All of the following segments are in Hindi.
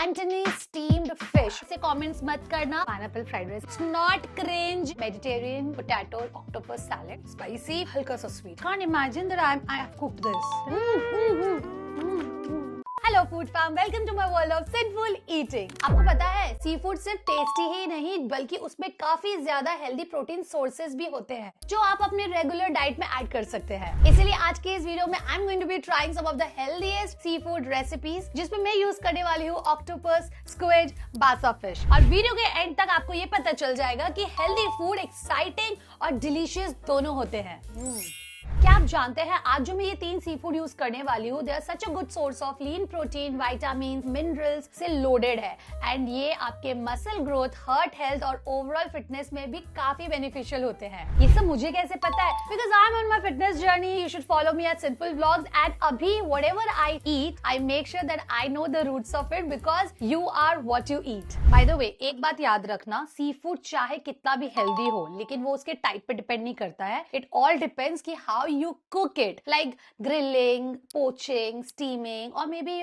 Cantonese steamed fish. से comments मत करना. Pineapple fried rice. It's not cringe. Mediterranean potato octopus salad. Spicy, हल्का सा sweet. Can't imagine that I have cooked this. Hello food fam, welcome to my world of simple eating. आपको पता है सी फूड सिर्फ टेस्टी ही नहीं बल्कि उसमें काफी ज्यादा हेल्दी प्रोटीन सोर्सेज भी होते हैं जो आप अपने रेगुलर डाइट में ऐड कर सकते हैं। इसीलिए आज के इस वीडियो में I am going to be trying some of the healthiest sea food recipes जिसमें मैं यूज करने वाली हूँ ऑक्टोपस, स्क्विड, बासा फिश। और वीडियो के एंड तक आपको ये पता चल जाएगा कि हेल्दी फूड एक्साइटिंग और डिलीशियस दोनों होते हैं। क्या आप जानते हैं आज जो मैं ये 3 सी फूड यूज करने वाली हूँ they are such a good source of lean protein, vitamin, minerals से लोडेड है एंड ये आपके मसल ग्रोथ, हार्ट हेल्थ और ओवरऑल फिटनेस में भी काफी बेनिफिशियल होते हैं। ये सब मुझे कैसे पता है? Because I am on my fitness journey. You should follow me at simple vlogs and अभी whatever I eat I make sure that I know the roots of it because you are what you eat. By the way एक बात याद रखना, सी फूड चाहे कितना भी हेल्दी हो लेकिन वो उसके टाइप पे डिपेंड नहीं करता है। इट ऑल डिपेंड्स कि how you cook it, like grilling, poaching, steaming or maybe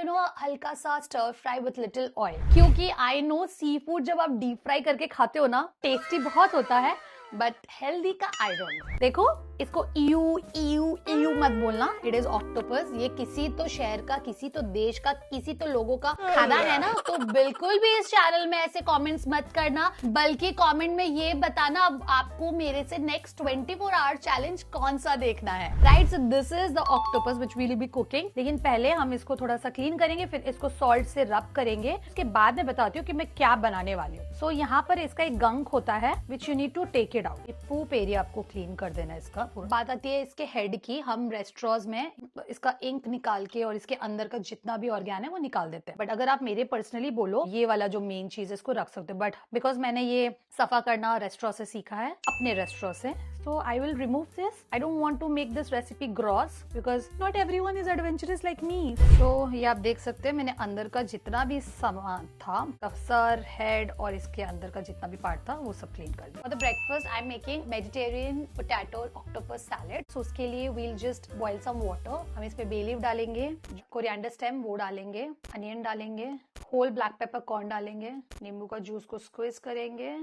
हल्का सा stir fry with little oil। क्योंकि I know seafood जब आप deep fry करके खाते हो ना टेस्टी बहुत होता है बट हेल्दी का आई डोंट नो। देखो इसको ईयू ईयू ईयू मत बोलना, इट इज ऑक्टोपस। ये किसी तो शहर का, किसी तो देश का, किसी तो लोगों का खाना है ना, तो बिल्कुल भी इस चैनल में ऐसे कमेंट्स मत करना बल्कि कमेंट में ये बताना अब आपको मेरे से नेक्स्ट 24 आवर चैलेंज कौन सा देखना है। Right, so this is the octopus which we will be cooking. लेकिन पहले हम इसको थोड़ा सा क्लीन करेंगे, फिर इसको सॉल्ट से रब करेंगे। उसके बाद मैं बताती हूँ कि मैं क्या बनाने वाली हूँ। सो यहाँ पर इसका एक गंक होता है which you need to take it out. ये पूप एरिया आपको क्लीन कर देना है इसका। बात आती है इसके हेड की। हम रेस्टोरेंट्स में इसका इंक निकाल के और इसके अंदर का जितना भी ऑर्गेन है वो निकाल देते हैं। बट अगर आप मेरे पर्सनली बोलो ये वाला जो मेन चीज है इसको रख सकते हो। बट बिकॉज मैंने ये सफा करना रेस्टोरेंट से सीखा है, अपने रेस्टोरेंट से, so I will remove this. I don't want to make this recipe gross because not everyone is adventurous like me. So ये आप देख सकते हैं मैंने अंदर का जितना भी सामान था, सर, हेड और इसके अंदर का जितना भी पार्ट था वो सब क्लीन कर दिया। For the breakfast I'm making Mediterranean potato octopus salad. So उसके लिए we'll just boil some water. हम इस पे bay leaf डालेंगे, कोरिएंडर स्टेम वो डालेंगे, अनियन डालेंगे, होल ब्लैक पेपर कॉर्न डालेंगे, नींबू का जूस को स्क्वीज करेंगे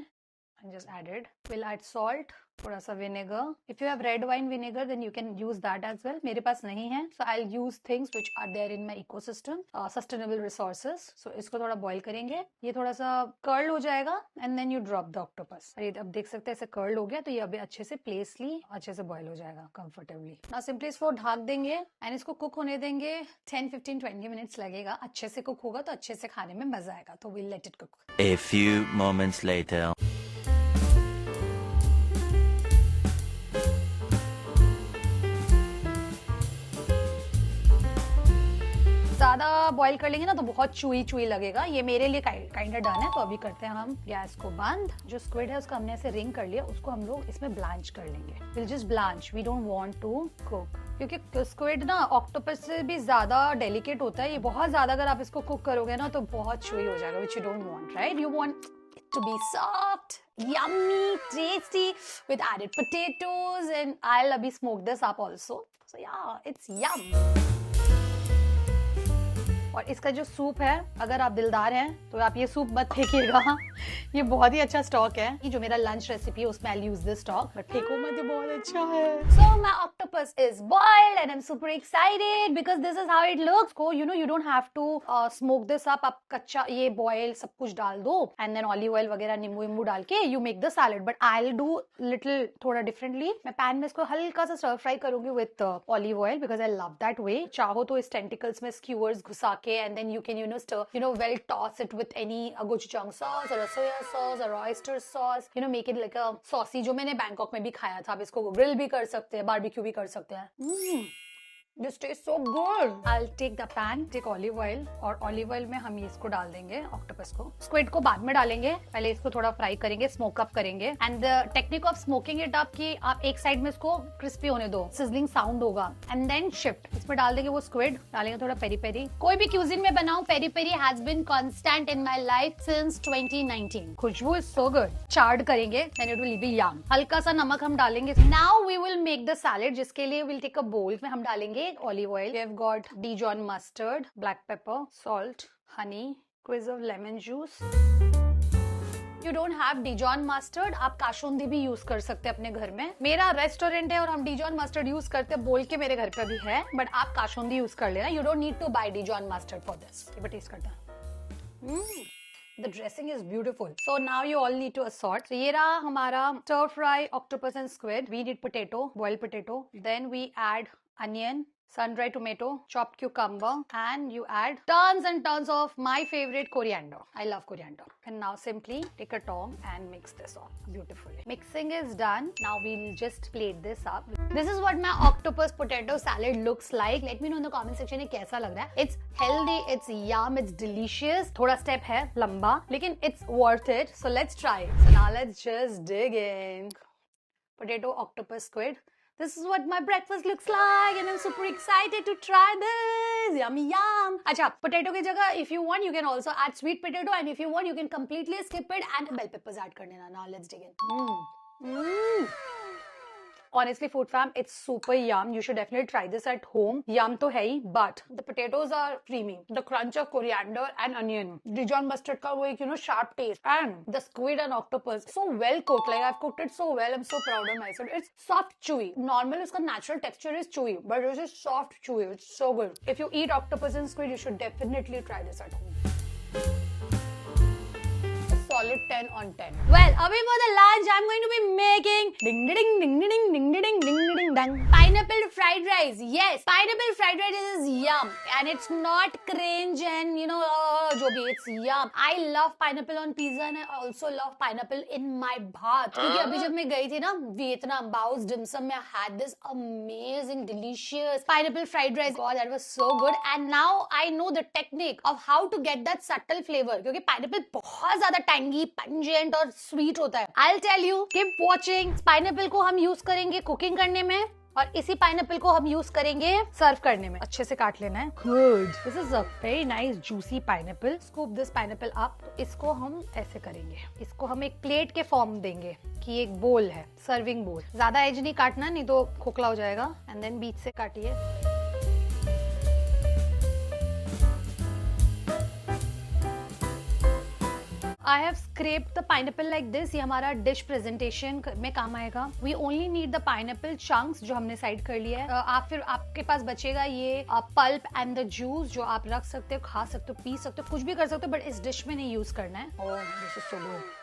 and just added. We'll add salt, थोड़ा सा vinegar. If you have red wine vinegar, then you can use that as well. मेरे पास नहीं है, so I'll use things which are there in my ecosystem, sustainable resources. So इसको थोड़ा boil करेंगे, ये थोड़ा सा curl हो जाएगा, and then you drop the octopus. ये अब देख सकते हैं ऐसे curl हो गया, तो ये अभी अच्छे से placely अच्छे से boil हो जाएगा comfortably. Now simply इसको ढक देंगे and इसको cook होने देंगे 10, 15, 20 minutes लगेगा। अच्छे से cook होगा तो अच्छे से खाने में मजा आएगा, तो we'll let it cook. A few moments later. ज्यादा बॉईल कर लेंगे ना तो बहुत चुई चुई लगेगा। ये मेरे लिए काइंड डन है, तो अभी करते हैं हम गैस को बंद। जो स्क्विड है उसका हमने ऐसे रिंग कर लिया, उसको हम लोग इसमें ब्लांच कर लेंगे। Will just blanch, we don't want to cook, क्योंकि स्क्विड ना ऑक्टोपस से भी ज्यादा डेलिकेट होता है। ये बहुत ज्यादा अगर आप इसको कुक करोगे ना तो बहुत चुई हो जाएगा, which you don't want, right? You want to be soft, yummy, tasty with added potatoes and I'll abhi smoke this up also. So yeah, it's yum. और इसका जो सूप है, अगर आप दिलदार हैं तो आप ये सूप मत फेंकिएगा, ये बहुत ही अच्छा स्टॉक है। ये जो मेरा लंच रेसिपी है उसमें I'll use this stock, but फेंको मत, ये बहुत अच्छा है। So my octopus is boiled and I'm super excited because this is how it looks. को you don't have to smoke this up. आप कच्चा ये बॉयल सब कुछ डाल दो and then olive oil वगैरह नींबू वींबू डाल के you make the salad. But I'll do little थोड़ा differently. मैं पैन में इसको हल्का सा stir fry करूंगी with olive oil because I love that way. चाहो तो इस tentacles में skewers घुसा के and then you can stir, well toss it with any gochujang sauce or a soya sauce or oyster sauce, make it like a saucy, जो मैंने बैंकॉक में भी खाया था। आप इसको ग्रिल भी कर सकते हैं, बारबेक्यू भी कर सकते हैं। This tastes so good. I'll take the pan, take olive oil और olive oil में हम इसको डाल देंगे ऑक्टोपस को। स्क्विड को बाद में डालेंगे, पहले इसको थोड़ा फ्राई करेंगे, स्मोक अप करेंगे। And the technique of smoking it up कि आप एक साइड में इसको क्रिस्पी होने दो, सिजलिंग साउंड होगा एंड देन शिफ्ट। इसमें डाल देंगे वो स्क्विड, डालेंगे थोड़ा पेरी पेरी। कोई भी क्यूजिन में बनाऊं, peri peri has been constant in my life since 2019। खुशबू इज सो गुड। चार्ड करेंगे, then it will be yum. हल्का सा नमक हम डालेंगे। Now we will make the salad, जिसके लिए विल टेक अ बोल में हम डालेंगे olive oil. We have got Dijon mustard, black pepper, salt, honey, squeeze of lemon juice. You don't have Dijon mustard, आप काशुंदी भी यूज कर सकते हैं अपने घर में. मेरा रेस्टोरेंट है और हम Dijon mustard यूज करते हैं बोल के मेरे घर पे भी है, बट आप काशुंदी यूज कर लेना. You don't need to buy Dijon mustard for this. ये टेस्ट करता है. The dressing is beautiful. So now you all need to assort. So ये रहा हमारा stir fry octopus and squid. We need potato, boiled potato. Then we add onion, sun-dried tomato, chopped cucumber, and you add tons and tons of my favorite coriander. I love coriander. And now simply take a tong and mix this off beautifully. Mixing is done. Now we'll just plate this up. This is what my octopus potato salad looks like. Let me know in the comment section ये कैसा लग रहा है. It's healthy, it's yum, it's delicious. थोड़ा step है लंबा, लेकिन it's worth it. So let's try it. So now let's just dig in. Potato, octopus, squid. This is what my breakfast looks like and I'm super excited to try this. Yummy yum. अच्छा, potato की जगह if you want you can also add sweet potato and if you want you can completely skip it and bell peppers add कर देना. Now let's dig in. Honestly, food fam, it's super yum. You should definitely try this at home. Yum to hai hi, but the potatoes are creamy. The crunch of coriander and onion. Dijon mustard ka wo ek, sharp taste. And the squid and octopus, so well cooked. Like I've cooked it so well. I'm so proud of myself. It's soft, chewy. Normal, its natural texture is chewy, but this is soft, chewy. It's so good. If you eat octopus and squid, you should definitely try this at home. Solid 10 on 10. Well, abhi for the lunch, I'm going to be making ding ding ding ding ding ding ding ding ding ding pineapple fried rice. Yes, pineapple fried rice is yum, and it's not cringe and jo bhi, it's yum. I love pineapple on pizza and I also love pineapple in my bhat. क्योंकि अभी जब मैं गई थी ना Vietnam, Bao's dim sum में I had this amazing, delicious pineapple fried rice. God, that was so good. And now I know the technique of how to get that subtle flavor. क्योंकि pineapple बहुत ज़्यादा tangy, pungent और sweet होता है. I'll tell you, keep watching. Pineapple को हम यूज करेंगे कुकिंग करने में और इसी पाइनएप्पल को हम यूज करेंगे सर्व करने में. अच्छे से काट लेना है. Good. This is a very nice juicy pineapple. Scoop this pineapple up. इसको हम ऐसे करेंगे. इसको हम एक प्लेट के फॉर्म देंगे कि एक बोल है, सर्विंग बोल. ज्यादा एज नहीं काटना, नहीं तो खोखला हो जाएगा. एंड देन बीच से काटिए. I have scraped the pineapple like this. ये हमारा डिश प्रेजेंटेशन में काम आएगा. We only need the pineapple chunks जो हमने साइड कर लिया है. आप फिर आपके पास बचेगा ये पल्प एंड द जूस जो आप रख सकते हो, खा सकते हो, पी सकते हो, कुछ भी कर सकते हो, बट इस डिश में नहीं यूज करना है. Oh, this is so good.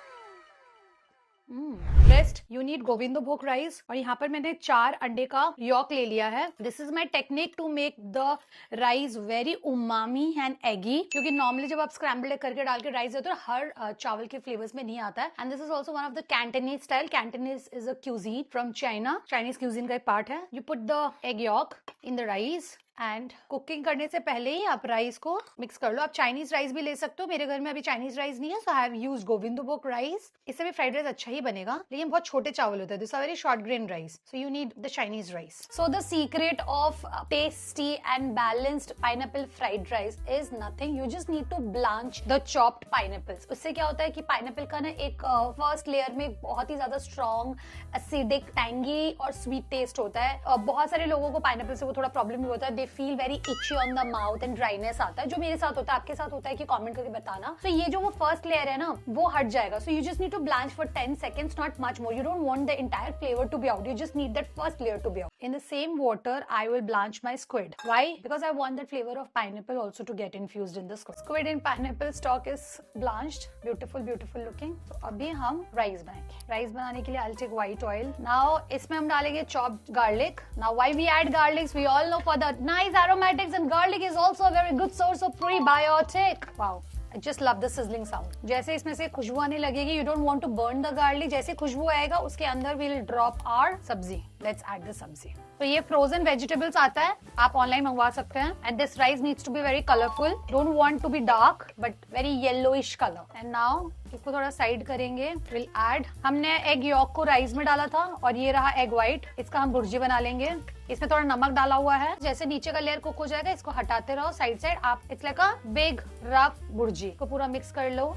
Rest, you need गोविंदो भोग राइस और यहाँ पर मैंने 4 अंडे का यॉक ले लिया है. This is my technique to make the rice very umami and eggy. क्योंकि नॉर्मली जब आप स्क्रैम्बल्ड एग करके डाल के राइस देते हो हर चावल के फ्लेवर्स में नहीं आता है. And this is also one of the Cantonese style. Cantonese is a cuisine from China. Chinese cuisine का एक पार्ट है. You put the egg yolk in the rice and cooking करने से पहले ही आप राइस को मिक्स कर लो. आप चाइनीज राइस भी ले सकते हो. मेरे घर में अभी चाइनीज राइस नहीं है, सो आई हैव यूज्ड गोविंदो भोग राइस. इससे भी फ्राइड राइस अच्छा ही बनेगा, लेकिन बहुत छोटे चावल होते हैं. This are very short grain rice, so you need the Chinese rice. So the secret of tasty and balanced pineapple fried rice is nothing. You just need to blanch the chopped pineapples. उससे क्या होता है कि पाइनएप्पल का ना एक फर्स्ट लेयर में बहुत ही ज्यादा स्ट्रॉन्ग एसिडिक, टैंगी और स्वीट टेस्ट होता है. बहुत सारे लोगों को पाइनएप्पल से वो थोड़ा प्रॉब्लम भी होता है. They feel very itchy on the mouth and dryness आता है, जो मेरे साथ होता है. आपके साथ होता है कि कमेंट करके बताना. तो ये जो वो फर्स्ट लेयर है ना वो हट जाएगा. So you just need to blanch for 10 seconds, not much more. You don't want the entire flavor to be out. You just need that first layer to be out. In the same water, I will blanch my squid. Why? Because I want that flavor of pineapple also to get infused in the squid. Squid and pineapple stock is blanched. Beautiful, beautiful looking. So अभी हम राइस बनाएंगे. राइस बनाने के लिए I'll take white oil. Now इसमें हम डालेंगे chopped garlic. Now why we add garlics? We all know for the nice aromatics, and garlic is also a very good source of prebiotic. Wow. I just love the sizzling sound. जैसे इसमें से खुशबू आने लगेगी, you don't want to burn the garlic. जैसे खुशबू आएगा उसके अंदर we'll drop our सब्जी. Let's add the सब्जी. तो ये frozen vegetables आता है, आप ऑनलाइन मंगवा सकते हैं. And this rice needs to be very colorful. Don't want to be dark, but very yellowish color. And now इसको थोड़ा साइड करेंगे. We'll add. हमने एग यॉक को राइस में डाला था और ये रहा एग व्हाइट. इसका हम भुर्जी बना लेंगे. इसमें थोड़ा नमक डाला हुआ है. जैसे नीचे का लेयर कुक हो जाएगा इसको हटाते रहो साइड साइड. आप it's like a big rough bhurji को पूरा मिक्स कर लो.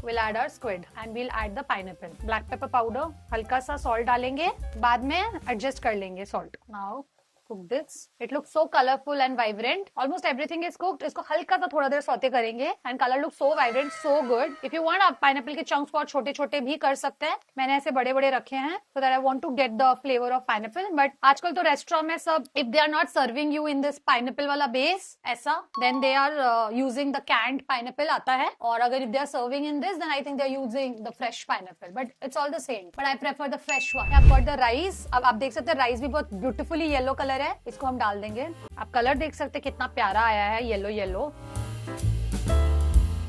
We'll add our squid and we'll add the pineapple. Black pepper powder, हल्का सा salt डालेंगे, बाद में adjust कर लेंगे salt. Now cook this. It looks so colorful and vibrant. Almost everything is cooked. इसको हल्का सा थोड़ा देर सौते करेंगे and color looks so vibrant, so good. If you want, आप pineapple के chunks बहुत छोटे-छोटे भी कर सकते हैं. मैंने ऐसे बड़े-बड़े रखे हैं so that I want to get the flavor of pineapple. But आजकल तो restaurant में सब if they are not serving you in this pineapple वाला base ऐसा, then they are using the canned pineapple आता है. और अगर if they are serving in this, then I think they are using the fresh pineapple. But it's all the same. But I prefer the fresh one. I've got the rice. अब आप देख सकते हैं राइस भी बहुत ब्यूटीफुली येलो कलर है. इसको हम डाल देंगे. आप कलर देख सकते हैं कितना प्यारा आया है, येलो येलो.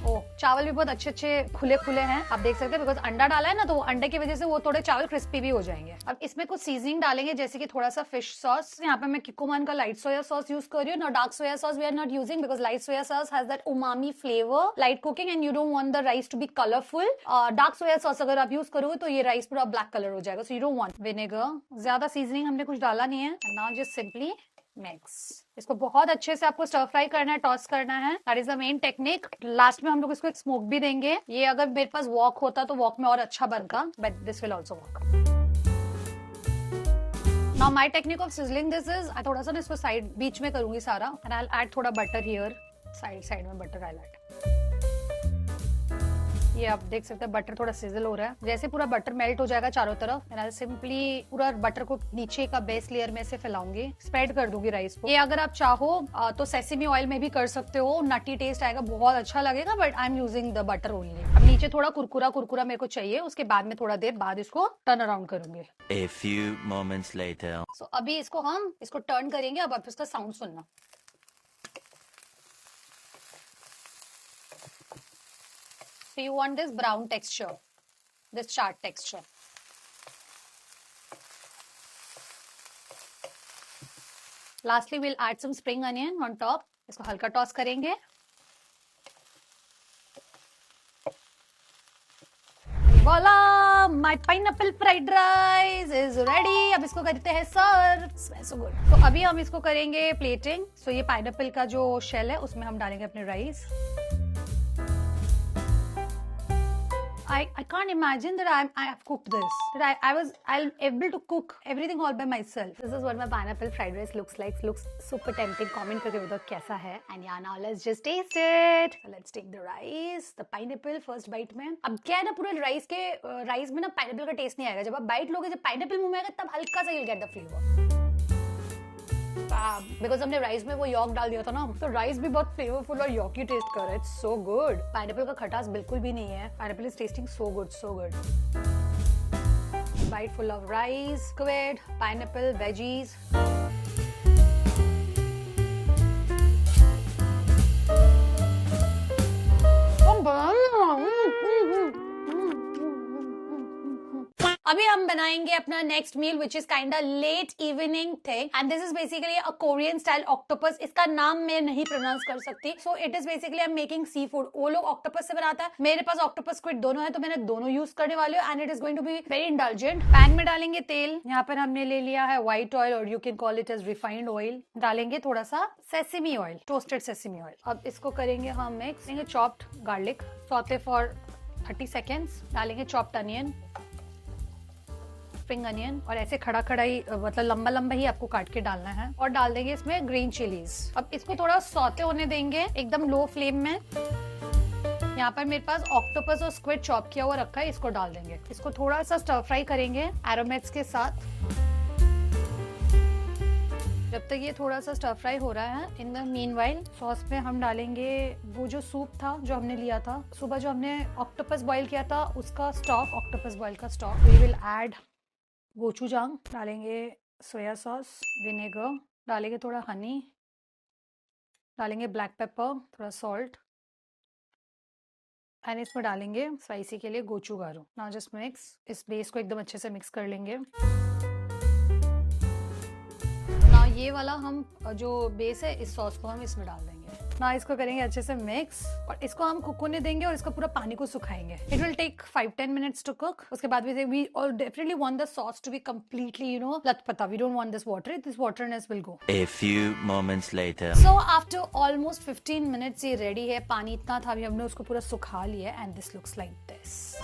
ओ चावल भी बहुत अच्छे खुले खुले हैं. आप देख सकते हैं बिकॉज अंडा डाला है ना, तो अंडे की वजह से वो थोड़े चावल क्रिस्पी भी हो जाएंगे. अब इसमें कुछ सीजनिंग डालेंगे, जैसे कि थोड़ा सा फिश सॉस. यहाँ पे मैं किकोमान का लाइट सोया सॉस यूज कर रही हूँ. Dark soya sauce we are not using because light soya sauce has that umami flavour, light cooking, and you don't want the rice to be colourful. Dark soya sauce अगर आप यूज करोगे तो ये राइस पूरा ब्लैक कलर हो जाएगा. So you don't want vinegar. ज्यादा सीजनिंग हमने कुछ डाला नहीं है. Now just simply mix. इसको बहुत अच्छे से आपको स्टर फ्राई करना है, टॉस करना है. That is the main technique. Last में हम लोग इसको एक स्मोक भी देंगे. ये अगर मेरे पास वॉक होता तो वॉक में और अच्छा बनता, but this will also work. Now my technique of sizzling this is, I थोड़ा सा ना इसको साइड बीच में करूंगी सारा, एंड आई ऐड थोड़ा बटर हियर. साइड में बटर आई ऐड. ये आप देख सकते हैं बटर थोड़ा सिजल हो रहा है. जैसे पूरा बटर मेल्ट हो जाएगा चारों तरफ, एंड आई सिंपली पूरा बटर को नीचे का बेस लेयर में से फैलाऊंगी, स्प्रेड कर दूंगी राइस को. ये अगर आप चाहो तो सेसमी ऑयल में भी कर सकते हो. नटी टेस्ट आएगा, बहुत अच्छा लगेगा, but I am using the butter only. अब नीचे थोड़ा कुरकुरा मेरे को चाहिए. उसके बाद में थोड़ा देर बाद इसको टर्न अराउंड करूंगी. A few moments later. So, अभी हम इसको टर्न करेंगे. अब आप इसका साउंड सुनना. So you want this brown texture, this charred texture. Lastly, we'll add some spring onion on top. इसको हल्का टॉस करेंगे. Voila! My pineapple fried rice is ready. अब इसको करते हैं सर्व. Smells so good. तो अभी हम इसको करेंगे प्लेटिंग. So ये पाइनएप्पल का जो शेल है उसमें हम डालेंगे अपने rice. I can't imagine that I have cooked this. That I'll able to cook everything all by myself. This is what my pineapple fried rice looks like. Looks super tempting. Comment करके बताओ कैसा है. And yeah, now let's just taste it. So let's take the rice, the pineapple first bite में. अब क्या है ना, पूरे राइस में ना पाइनएप्पल का टेस्ट नहीं आएगा. जब आप बाइट लोगे, जब पाइनएप्पल मुंह में आएगा, तब हल्का सा you'll get the flavor. Because हमने राइस में वो यॉक डाल दिया था ना, तो राइस भी बहुत फ्लेवरफुल और यॉकी टेस्ट कर रहा है. It's so good. पाइनएप्पल का खटास बिल्कुल भी नहीं है. Pineapple is tasting so good, so good. Bite full of rice, squid, pineapple, veggies. अभी हम बनाएंगे अपना next meal which is kind late evening thing, and this is basically a Korean style octopus. इसका नाम मैं नहीं प्रोनाउंस कर सकती. So it is basically I am making seafood. वो लोग ऑक्टोपस से बनाता है, मेरे पास ऑक्टोपस स्क्विड दोनों है, तो मैंने दोनों यूज करने वाले हो, and it is going to be very indulgent. Pan में डालेंगे तेल. यहाँ पर हमने ले लिया है व्हाइट ऑयल, और you can call it as refined oil. डालेंगे थोड़ा सा sesame oil, toasted sesame oil. अब इसको करेंगे हम mix. Chopped garlic, sauté for 30 seconds. डालेंगे चॉप्ड अनियन, स्प्रिंग अनियन, और ऐसे खड़ा ही मतलब लंबा ही आपको काट के डालना है. और डाल देंगे इसमें ग्रीन चिलीज. अब इसको थोड़ा सौते होने देंगे एकदम लो फ्लेम में. यहाँ पर मेरे पास ऑक्टोपस और स्क्विड चॉप किया हुआ रखा है, इसको डाल देंगे. इसको थोड़ा सा स्टर फ्राई करेंगे एरोमेट्स के साथ. जब तक ये थोड़ा सा स्टर फ्राई हो रहा है, इन द मीनवाइल सॉस में हम डालेंगे वो जो सूप था जो हमने लिया था सुबह, जो हमने ऑक्टोपस बॉईल किया था उसका स्टॉक, ऑक्टोपस बॉईल का stock. We will add gochujang. डालेंगे सोया सॉस, विनेगर, डालेंगे थोड़ा हनी, डालेंगे ब्लैक पेपर, थोड़ा सॉल्ट, एंड इसमें डालेंगे स्पाइसी के लिए गोचूगारू. Now just mix. इस बेस को एकदम अच्छे से मिक्स कर लेंगे. ना ये वाला हम जो बेस है, इस सॉस को हम इसमें डाल देंगे. ना इसको करेंगे अच्छे से मिक्स, और इसको हम कुक होने देंगे, और इसका पूरा पानी को सुखाएंगे. It will take 5-10 minutes to cook. उसके बाद we definitely want the sauce to be completely लथपथा. We don't want this water. This waterness will go. A few moments later. So after almost 15 minutes ये रेडी है. पानी इतना था, अभी हमने उसको पूरा सुखा लिया, and this looks like this.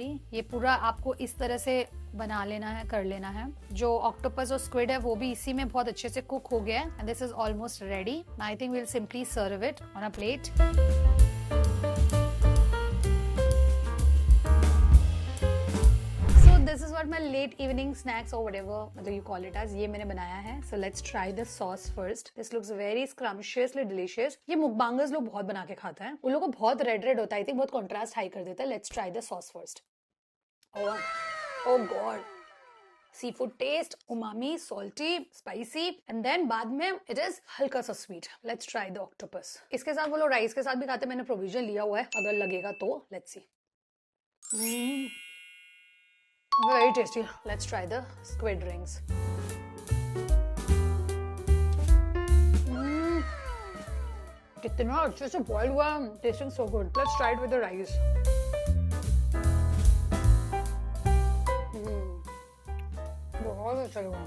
ये पूरा आपको इस तरह से बना लेना है, कर लेना है। जो ऑक्टोपस और स्क्विड है वो भी इसी में बहुत अच्छे से कुक हो गया है and this is almost ready. I think we will simply serve it on a plate. This is what my late evening snacks or whatever you call it as, ये मैंने बनाया है। So let's try the sauce first. This looks very scrumptiously delicious. ये मुकबांगर्स लोग बहुत बना के खाते हैं, उन लोगों को बहुत रेड होता है, I think बहुत contrast हाई कर देता है। Let's try the sauce first. Oh god. Seafood taste, umami, salty, spicy, and then बाद में it is हल्का सा sweet. Let's try the octopus. इसके साथ वो लोग राइस के साथ भी खाते हैं, मैंने प्रोविजन लिया हुआ है, अगर लगेगा तो। Let's see. Very tasty. Let's try the squid rings. कितना अच्छे से बॉयल हुआ, tasting so good. Let's try it with the rice. बहुत अच्छा लगा।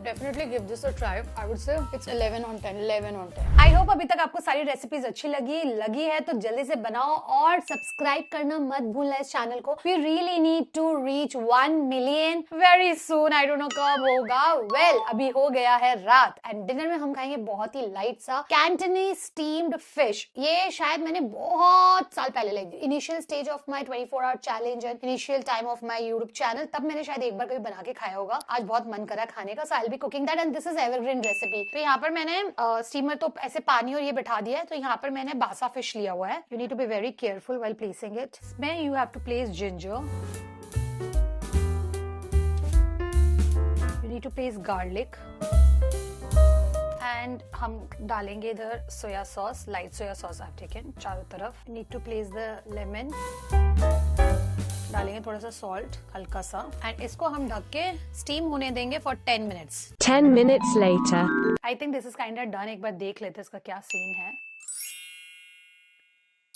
Definitely give this a try. I would say it's 11 on 10. 11 on 10. I hope अभी तक आपको सारी रेसिपीज अच्छी लगी है तो जल्दी से बनाओ और सब्सक्राइब करना मत भूलना इस चैनल को। We really need to reach 1 million very soon. I don't know कब होगा। Well, अभी हो गया है रात एंड डिनर में हम खाएंगे बहुत ही लाइट सा Cantonese steamed fish. ये शायद मैंने बहुत साल पहले like initial stage of my 24 hour challenge and initial time of my YouTube channel, तब मैंने शायद एक बार कभी बना के खाया होगा। आज बहुत मन करा खाने का, so I'll be cooking that and this is evergreen recipe. तो यहाँ पर मैंने स्टीमर तो ऐसे पानी और ये बिठा दिया है, तो यहाँ पर मैंने बासा फिश लिया हुआ है। You need to be very careful while placing it. इसमें you have to place ginger. You need to place garlic. And हम डालेंगे इधर soya sauce, light soya sauce I've taken चारों तरफ. You need to place the lemon. डालेंगे थोड़ा सा सॉल्ट, हल्का सा, एंड इसको हम ढक के स्टीम होने देंगे for 10 minutes. 10 minutes later. I think this is kind of done. एक बार देख लेते हैं इसका क्या सीन है।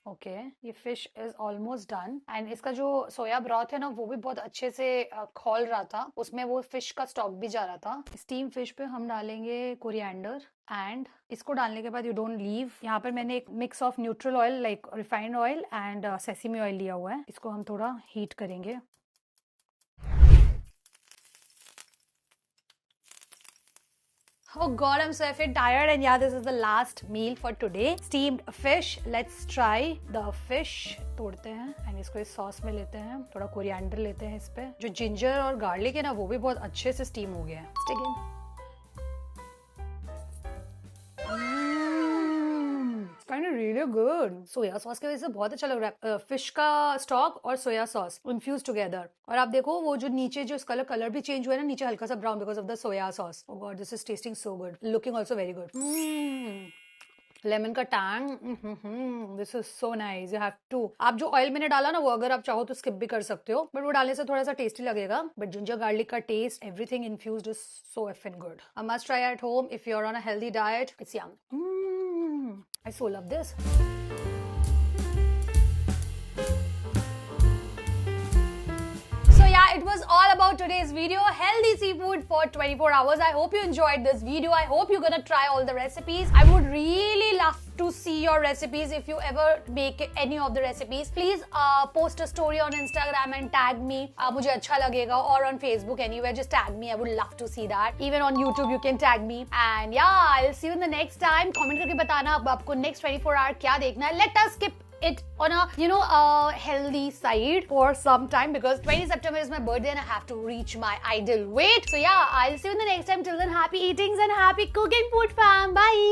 ओके, ये fish is almost done and इसका जो सोया ब्रॉथ है ना वो भी बहुत अच्छे से खौल रहा था, उसमें वो फिश का स्टॉक भी जा रहा था। स्टीम फिश पे हम डालेंगे कोरिएंडर एंड इसको डालने के बाद यू डोंट लीव। यहाँ पर मैंने एक mix of neutral oil like refined oil and sesame oil लिया हुआ है। इसको हम थोड़ा हीट करेंगे। Oh god, I'm so effing tired and yeah, this is the last meal for today. Steamed fish. Let's try the fish. तोड़ते हैं एंड इसको इस सॉस में लेते हैं, थोड़ा कोरिएंडर लेते हैं इस पे। जो जिंजर और गार्लिक है ना वो भी बहुत अच्छे से स्टीम हो गया है। Stick in. Kind of really good. Soya sauce की वजह से बहुत अच्छा लग रहा है। फिश का स्टॉक और सोया सॉस इन्फ्यूज टुगेदर। और आप देखो वो जो नीचे जो इसका कलर भी चेंज हुआ है ना, नीचे हल्का सा brown because of the soya sauce. Oh god, this is tasting so good, looking also very good. Lemon का tang, this is so nice. You have to, आप जो ऑयल मैंने डाला ना वो अगर आप चाहो तो स्किप भी कर सकते हो, बट वो डालने से थोड़ा सा टेस्टी लगेगा। बट जिंजर गार्लिक का taste, everything infused is so effing good. I must try at home if you're on a healthy diet. It's yum. I so love this. So yeah, it was all about today's video. Healthy seafood for 24 hours. I hope you enjoyed this video. I hope you're gonna try all the recipes. I would really love to see your recipes. If you ever make any of the recipes, please post a story on Instagram and tag me. मुझे अच्छा लगेगा, or on Facebook anywhere, just tag me. I would love to see that. Even on YouTube you can tag me. And yeah, I'll see you in the next time. Comment करके बताना अब आपको next 24 hour क्या देखना है. Let us skip it on a healthy side for some time because 20 September is my birthday and I have to reach my ideal weight. So yeah, I'll see you in the next time. Till then, happy eatings and happy cooking, food fam. Bye.